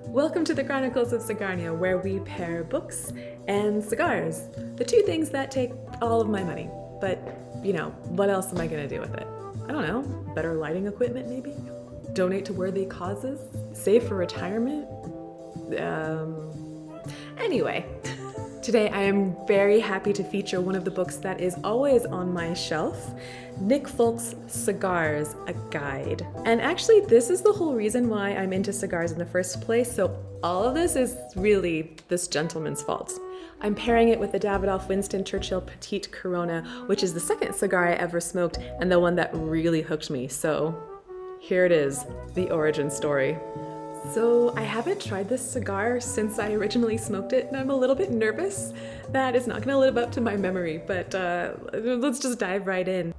Welcome to the Chronicles of Cigarnia, where we pair books and cigars, the two things that take all of my money. But, what else am I going to do with it? I don't know, better lighting equipment maybe? Donate to worthy causes? Save for retirement? Anyway, today I am very happy to feature one of the books that is always on my shelf, Nick Foulkes Cigars, a guide. And actually, this is the whole reason why I'm into cigars in the first place, so all of this is really this gentleman's fault. I'm pairing it with the Davidoff Winston Churchill Petite Corona, which is the second cigar I ever smoked and the one that really hooked me. So here it is, the origin story. So I haven't tried this cigar since I originally smoked it, and I'm a little bit nervous that it's not gonna live up to my memory, but let's just dive right in.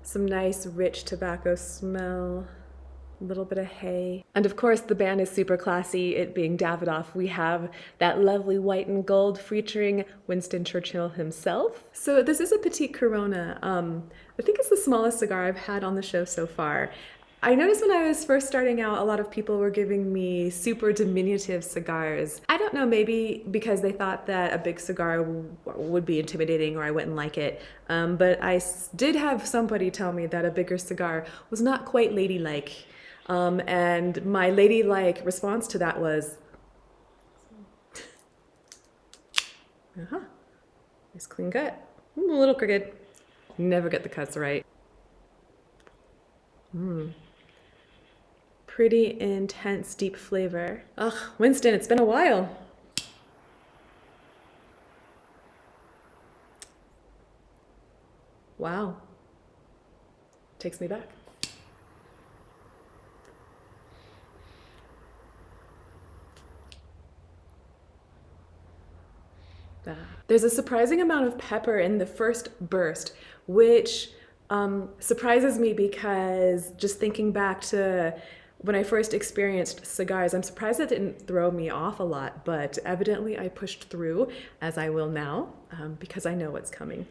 Some nice rich tobacco smell, a little bit of hay. And of course the band is super classy, it being Davidoff. We have that lovely white and gold featuring Winston Churchill himself. So this is a Petite Corona. I think it's the smallest cigar I've had on the show so far. I noticed when I was first starting out, a lot of people were giving me super diminutive cigars. I don't know, maybe because they thought that a big cigar would be intimidating or I wouldn't like it. But I did have somebody tell me that a bigger cigar was not quite ladylike. And my ladylike response to that was, nice clean cut. A little crooked. Never get the cuts right. Pretty intense, deep flavor. Ugh, Winston, it's been a while. Wow. Takes me back. There's a surprising amount of pepper in the first burst, which surprises me because just thinking back to when I first experienced cigars, I'm surprised it didn't throw me off a lot, but evidently I pushed through, as I will now, because I know what's coming.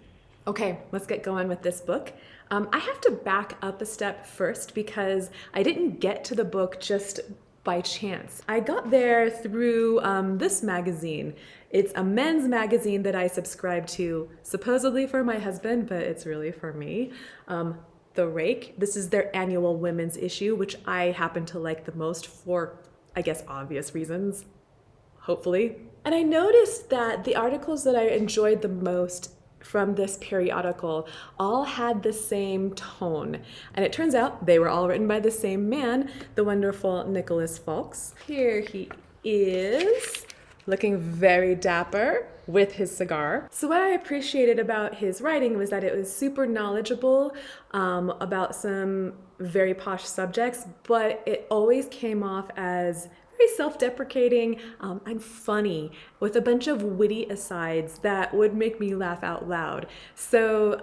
Okay, let's get going with this book. I have to back up a step first because I didn't get to the book just by chance. I got there through this magazine. It's a men's magazine that I subscribe to, supposedly for my husband, but it's really for me. The Rake. This is their annual women's issue, which I happen to like the most for, I guess, obvious reasons, hopefully. And I noticed that the articles that I enjoyed the most from this periodical all had the same tone. And it turns out they were all written by the same man, the wonderful Nicholas Foulkes. Here he is, looking very dapper with his cigar. So what I appreciated about his writing was that it was super knowledgeable about some very posh subjects, but it always came off as very self-deprecating and funny, with a bunch of witty asides that would make me laugh out loud. So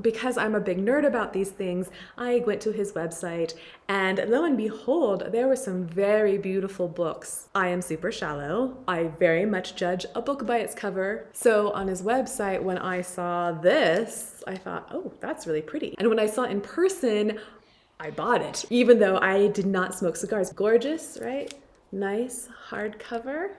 because I'm a big nerd about these things, I went to his website, and lo and behold, there were some very beautiful books. I am super shallow. I very much judge a book by its cover. So on his website, when I saw this, I thought, oh, that's really pretty. And when I saw it in person, I bought it, even though I did not smoke cigars. Gorgeous, right? Nice hardcover.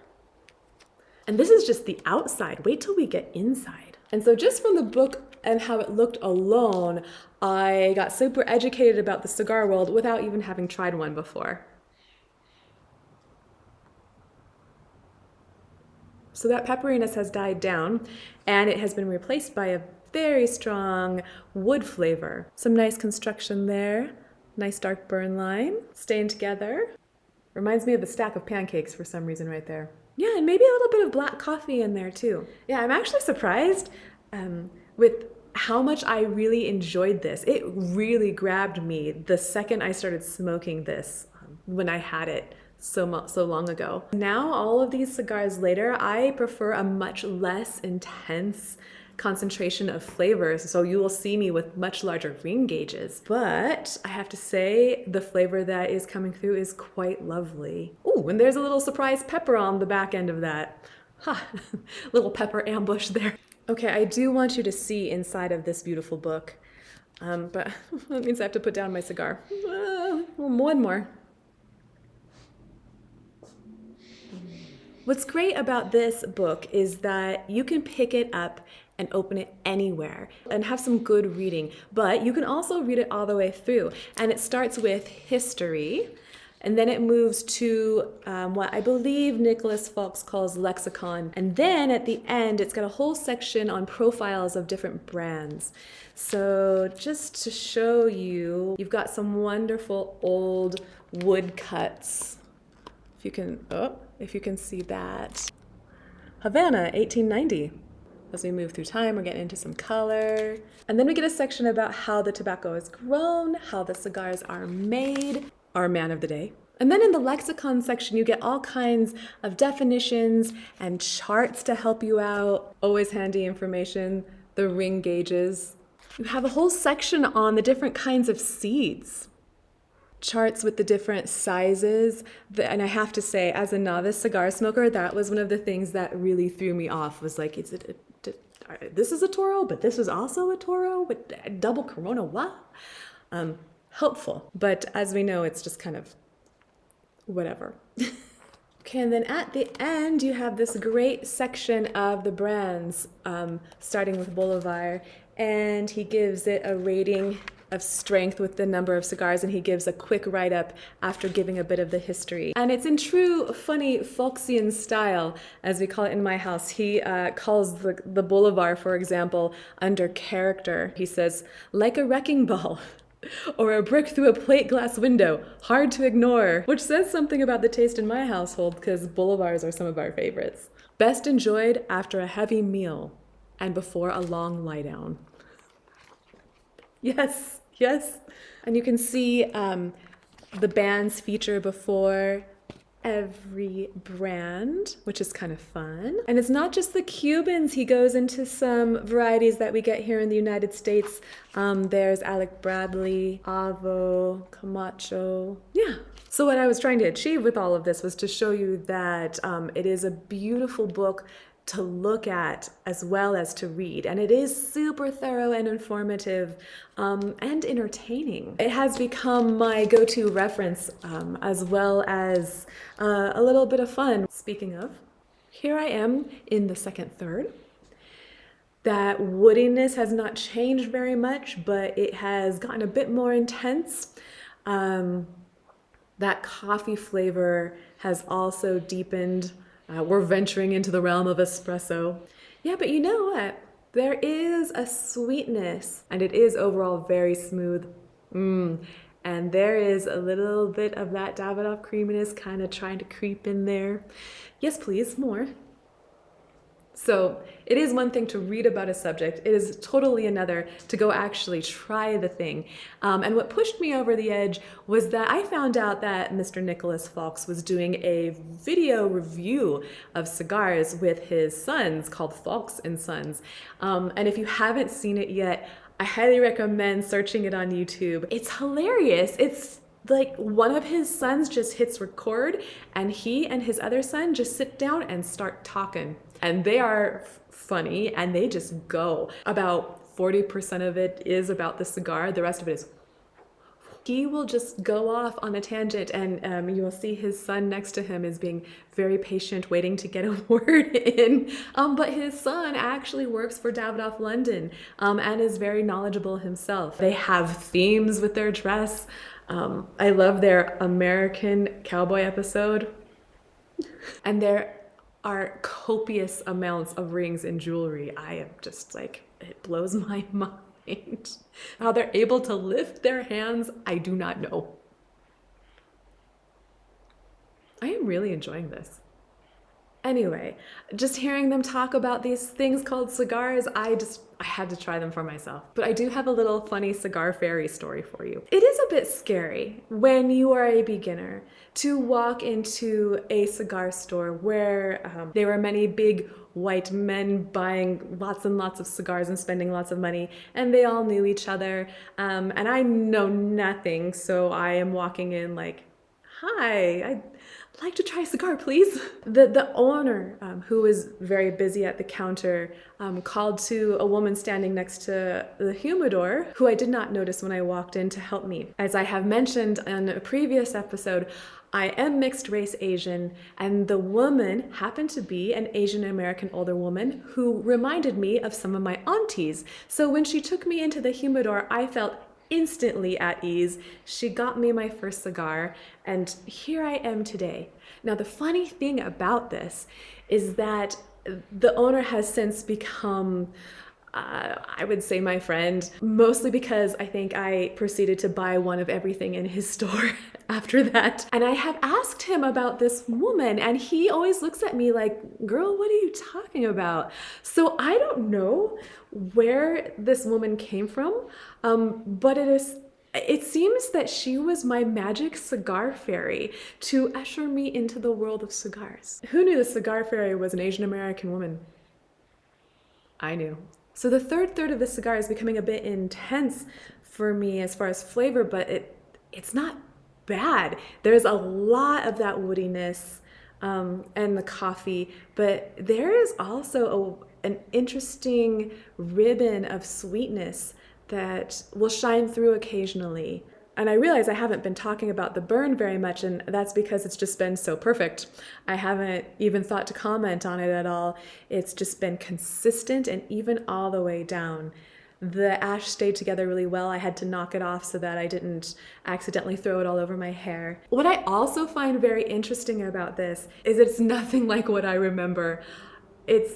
And this is just the outside. Wait till we get inside. And so just from the book and how it looked alone, I got super educated about the cigar world without even having tried one before. So that pepperiness has died down, and it has been replaced by a very strong wood flavor. Some nice construction there. Nice dark burn line. Staying together. Reminds me of a stack of pancakes for some reason right there. Yeah, and maybe a little bit of black coffee in there too. Yeah, I'm actually surprised with how much I really enjoyed this. It really grabbed me the second I started smoking this when I had it so long ago. Now, all of these cigars later, I prefer a much less intense concentration of flavors, so you will see me with much larger ring gauges. But I have to say, the flavor that is coming through is quite lovely. Ooh, and there's a little surprise pepper on the back end of that. Ha, little pepper ambush there. Okay, I do want you to see inside of this beautiful book, but that means I have to put down my cigar. One more. What's great about this book is that you can pick it up and open it anywhere and have some good reading, but you can also read it all the way through. And it starts with history, and then it moves to what I believe Nicholas Foulkes calls lexicon. And then at the end, it's got a whole section on profiles of different brands. So just to show you, you've got some wonderful old woodcuts. If you can see that. Havana, 1890. As we move through time, we're getting into some color. And then we get a section about how the tobacco is grown, how the cigars are made, our man of the day. And then in the lexicon section, you get all kinds of definitions and charts to help you out. Always handy information, the ring gauges. You have a whole section on the different kinds of seeds. Charts with the different sizes. And I have to say, as a novice cigar smoker, that was one of the things that really threw me off, was like, this is a Toro, but this is also a Toro with double Corona, what? Helpful. But as we know, it's just kind of whatever. Okay, and then at the end, you have this great section of the brands, starting with Bolivar, and he gives it a rating of strength with the number of cigars, and he gives a quick write-up after giving a bit of the history. And it's in true funny Foulksian style, as we call it in my house. He calls the Bolivar, for example, under character. He says, like a wrecking ball or a brick through a plate glass window, hard to ignore, which says something about the taste in my household, because Bolivars are some of our favorites. Best enjoyed after a heavy meal and before a long lie down. Yes, yes. And you can see the bands feature before every brand, which is kind of fun. And it's not just the Cubans. He goes into some varieties that we get here in the United States. There's Alec Bradley, Avo, Camacho. Yeah. So what I was trying to achieve with all of this was to show you that it is a beautiful book to look at as well as to read. And it is super thorough and informative and entertaining. It has become my go-to reference as well as a little bit of fun. Speaking of, here I am in the second third. That woodiness has not changed very much, but it has gotten a bit more intense. That coffee flavor has also deepened. We're venturing into the realm of espresso. Yeah, but you know what? There is a sweetness, and it is overall very smooth. And there is a little bit of that Davidoff creaminess kind of trying to creep in there. Yes, please, more. So it is one thing to read about a subject. It is totally another to go actually try the thing. And what pushed me over the edge was that I found out that Mr. Nicholas Foulkes was doing a video review of cigars with his sons called Foulkes and Sons. And if you haven't seen it yet, I highly recommend searching it on YouTube. It's hilarious. It's like one of his sons just hits record and he and his other son just sit down and start talking. And they are funny and they just go. About 40% of it is about the cigar. The rest of it is, he will just go off on a tangent, and you will see his son next to him is being very patient, waiting to get a word in. But his son actually works for Davidoff London and is very knowledgeable himself. They have themes with their dress. I love their American Cowboy episode. And there are copious amounts of rings and jewelry. I am just like, it blows my mind. How they're able to lift their hands, I do not know. I am really enjoying this. Anyway, just hearing them talk about these things called cigars, I had to try them for myself. But I do have a little funny Cigar Fairy story for you. It is a bit scary when you are a beginner to walk into a cigar store where there are many big white men buying lots and lots of cigars and spending lots of money, and they all knew each other. And I know nothing, so I am walking in like, hi, I'd I'd like to try a cigar, please. The owner, who was very busy at the counter, called to a woman standing next to the humidor, who I did not notice when I walked in, to help me. As I have mentioned in a previous episode, I am mixed race Asian, and the woman happened to be an Asian American older woman who reminded me of some of my aunties. So when she took me into the humidor, I felt instantly at ease. She got me my first cigar, and here I am today. Now, the funny thing about this is that the owner has since become, I would say, my friend, mostly because I think I proceeded to buy one of everything in his store after that. And I have asked him about this woman, and he always looks at me like, girl, what are you talking about? So I don't know where this woman came from, but it seems that she was my magic cigar fairy to usher me into the world of cigars. Who knew the cigar fairy was an Asian American woman? I knew. So the third of the cigar is becoming a bit intense for me as far as flavor, but it's not bad. There's a lot of that woodiness and the coffee, but there is also an interesting ribbon of sweetness that will shine through occasionally. And I realize I haven't been talking about the burn very much, and that's because it's just been so perfect. I haven't even thought to comment on it at all. It's just been consistent and even all the way down. The ash stayed together really well. I had to knock it off so that I didn't accidentally throw it all over my hair. What I also find very interesting about this is it's nothing like what I remember. It's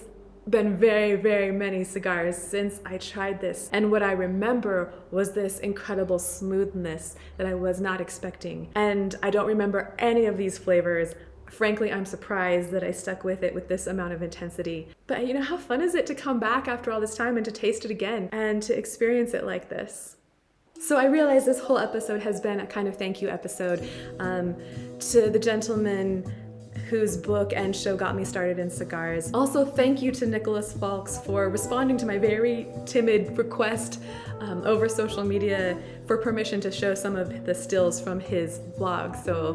been very, very many cigars since I tried this, and what I remember was this incredible smoothness that I was not expecting. And I don't remember any of these flavors. Frankly, I'm surprised that I stuck with it with this amount of intensity. But you know, how fun is it to come back after all this time and to taste it again and to experience it like this? So I realize this whole episode has been a kind of thank you episode to the gentleman whose book and show got me started in cigars. Also, thank you to Nicholas Foulkes for responding to my very timid request over social media for permission to show some of the stills from his vlog. So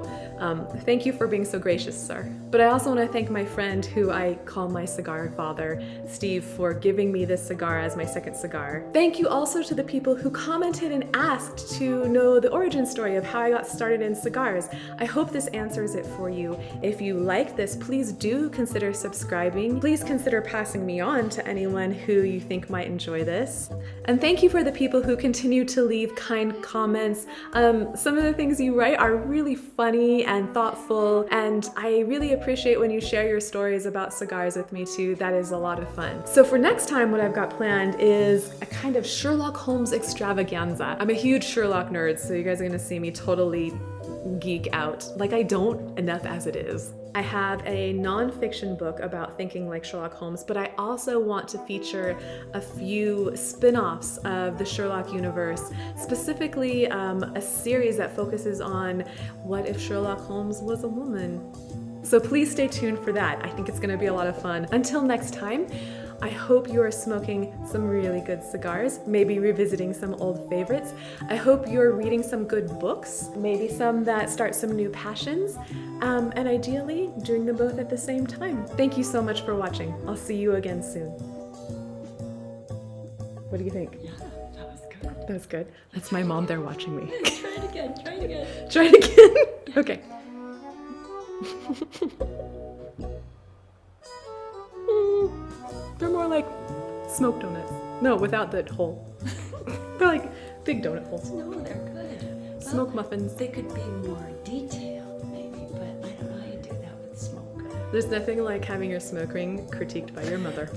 thank you for being so gracious, sir. But I also want to thank my friend who I call my cigar father, Steve, for giving me this cigar as my second cigar. Thank you also to the people who commented and asked to know the origin story of how I got started in cigars. I hope this answers it for you. If you like this, please do consider subscribing. Please consider passing me on to anyone who you think might enjoy this. And thank you for the people who continue to leave kind comments. Some of the things you write are really funny and thoughtful, and I really appreciate when you share your stories about cigars with me too. That is a lot of fun. So for next time, what I've got planned is a kind of Sherlock Holmes extravaganza. I'm a huge Sherlock nerd, so you guys are gonna see me totally geek out, like I don't enough as it is. I have a non-fiction book about thinking like Sherlock Holmes, but I also want to feature a few spin-offs of the Sherlock universe, specifically a series that focuses on what if Sherlock Holmes was a woman. So please stay tuned for that. I think it's going to be a lot of fun. Until next time, I hope you are smoking some really good cigars, maybe revisiting some old favorites. I hope you're reading some good books, maybe some that start some new passions, and ideally doing them both at the same time. Thank you so much for watching. I'll see you again soon. What do you think? Yeah, that was good. That was good. That's my mom there watching me. Try it again, try it again. Try it again? Okay. They're more like smoked donuts. No, without the hole. They're like big donut holes. No, they're good. Smoke muffins. They could be more detailed, maybe, but I don't know how you do that with smoke. There's nothing like having your smoke ring critiqued by your mother.